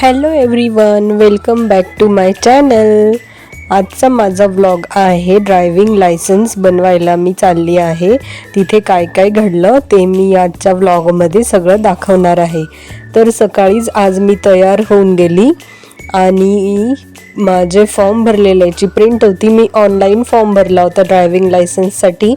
Hello everyone, welcome back to my channel. आजचा माझा vlog आहे ड्रायव्हिंग लायसन्स बनवायला मी चालली आहे. तिथे काय काय घडलं ते मी आजच्या व्लॉगमध्ये सगळं दाखवणार आहे. तर सकाळीच आज मी तयार होऊन गेली आणि माझे फॉर्म भरलेल्याची प्रिंट होती. मी ऑनलाईन फॉर्म भरला होता ड्रायव्हिंग लायसन्ससाठी.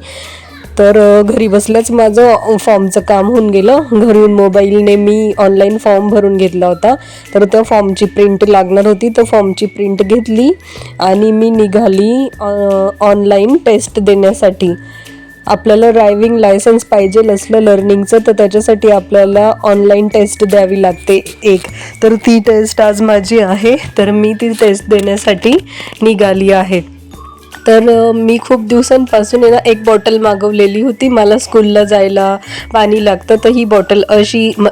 तर घरी बसल्याच माझं फॉर्मचं काम होऊन गेलं. घरून मोबाईलने मी ऑनलाईन फॉर्म भरून घेतला होता. तर त्या फॉर्मची प्रिंट लागणार होती, तर फॉर्मची प्रिंट घेतली आणि मी निघाली ऑनलाईन टेस्ट देण्यासाठी. आपल्याला ड्रायव्हिंग लायसन्स पाहिजे असलं लर्निंगचं, तर त्याच्यासाठी आपल्याला ऑनलाईन टेस्ट द्यावी लागते एक. तर ती टेस्ट आज माझी आहे, तर मी ती टेस्ट देण्यासाठी निघाली आहे. तर मी खूप दिवसांपासून एक बॉटल मागवलेली होती. मला स्कूलला जायला पाणी लागतं, तर ही बॉटल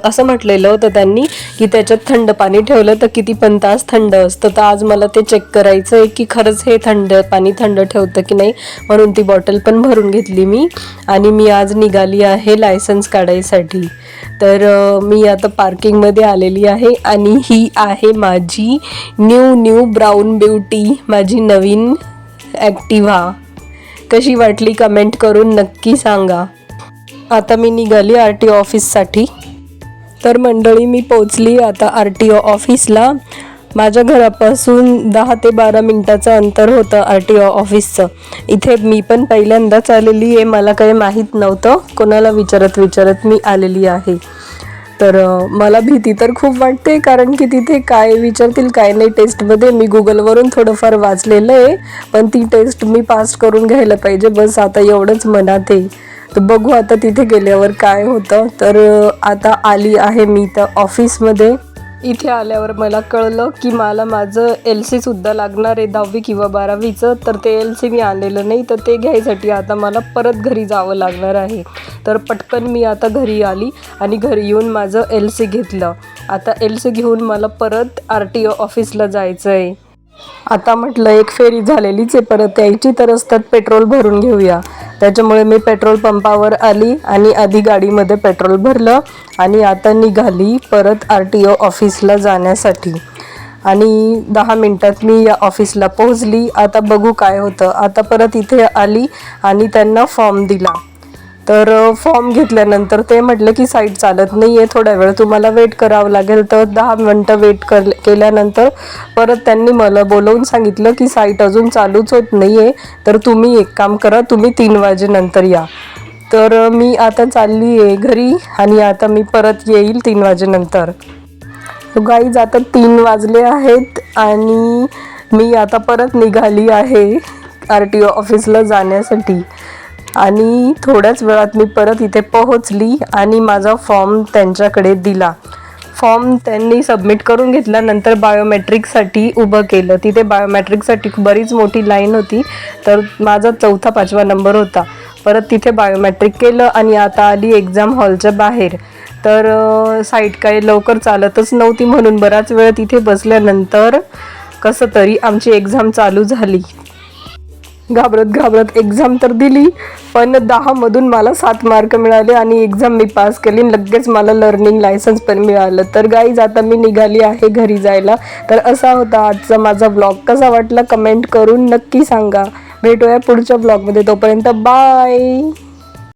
असं म्हटलेलं होतं त्यांनी की त्याच्यात थंड पाणी ठेवलं तर किती पण तास थंड असतं. तर आज मला ते चेक करायचं आहे की खरंच हे थंड पाणी थंड ठेवतं की नाही, म्हणून ती बॉटल पण भरून घेतली मी. आणि मी आज निघाली आहे लायसन्स काढायसाठी. तर मी आता पार्किंगमध्ये आलेली आहे आणि ही आहे माझी न्यू ब्राऊन ब्युटी, माझी नवीन ॲक्टिव्हा. कशी वाटली कमेंट करून नक्की सांगा. आता मी निघाली RTO ऑफिससाठी. तर मंडळी, मी पोचली आता RTO ऑफिसला. माझ्या घरापासून 10 ते 12 मिनटाचं अंतर होतं RTO ऑफिसचं. इथे मी पण पहिल्यांदाच आलेली आहे, मला काही माहीत नव्हतं. कोणाला विचारत मी आलेली आहे. तर मला भीती तर खूप वाटते, कारण की तिथे काय विचारतील काय नाही टेस्टमध्ये. मी गुगलवरून थोडंफार वाचलेलं आहे, पण ती टेस्ट मी पास करून घ्यायला पाहिजे, बस आता एवढंच मनात आहे. तर बघू आता तिथे गेल्यावर काय होतं. तर आता आली आहे मी त्या ऑफिसमध्ये. इथे आल्यावर मला कळलं की मला माझं LC लागणार आहे 10वी किंवा 12वीचं. तर ते LC मी आणलेलं नाही, तर ते घ्यायसाठी आता मला परत घरी जावं लागणार आहे. तर पटकन मी आता घरी आली आणि घरी येऊन माझं LC घेतलं. आता LC घेऊन मला परत RTO ऑफिसला जायचं आहे. आता म्हटलं एक फेरी झालेलीच आहे, परत यायची, तर रस्त्यात पेट्रोल भरून घेऊया. त्याच्यामुळे मी पेट्रोल पंपावर आली आणि आधी गाडीमध्ये पेट्रोल भरलं आणि आता निघाली परत RTO ऑफिसला जाण्यासाठी. आणि 10 मिनटात मी या ऑफिसला पोहोचली. आता बघू काय होतं. आता परत इथे आली आणि त्यांना फॉर्म दिला. तर फॉर्म घेतल्यानंतर ते म्हटलं की साईट चालत नाही आहे, थोड्या वेळ तुम्हाला वेट करावं लागेल. तर 10 मिनटं वेट केल्यानंतर परत त्यांनी मला बोलवून सांगितलं की साईट अजून चालूच होत नाही आहे, तर तुम्ही एक काम करा, तुम्ही 3 वाजेनंतर या. तर मी आता चालली आहे घरी आणि आता मी परत येईल 3 वाजेनंतर. गाईज, आता 3 वाजले आहेत आणि मी आता परत निघाली आहे RTO ऑफिसला जाण्यासाठी. आणि थोड्याच वेळात मी परत इथे पोहोचली आणि माझा फॉर्म त्यांच्याकडे दिला. फॉर्म त्यांनी सबमिट करून घेतल्यानंतर बायोमेट्रिकसाठी उभं केलं. तिथे बायोमेट्रिकसाठी बरीच मोठी लाईन होती, तर माझा 4-5वा नंबर होता. परत तिथे बायोमेट्रिक केलं आणि आता आली एक्झाम हॉलच्या बाहेर. तर साईट काही लवकर चालतच नव्हती, म्हणून बराच वेळ तिथे बसल्यानंतर कसं तरी आमची एक्झाम चालू झाली. घाबरत एक्झाम तर दिली, पण 10मधून मला 7 मार्क मिळाले आणि एक्झाम मी पास केली. लगेच मला लर्निंग लायसन्स पण मिळालं. तर गाईज, आता मी निघाली आहे घरी जायला. तर असा होता आजचा माझा व्लॉग. कसा वाटला कमेंट करून नक्की सांगा. भेटूया पुढच्या व्लॉगमध्ये. तोपर्यंत बाय.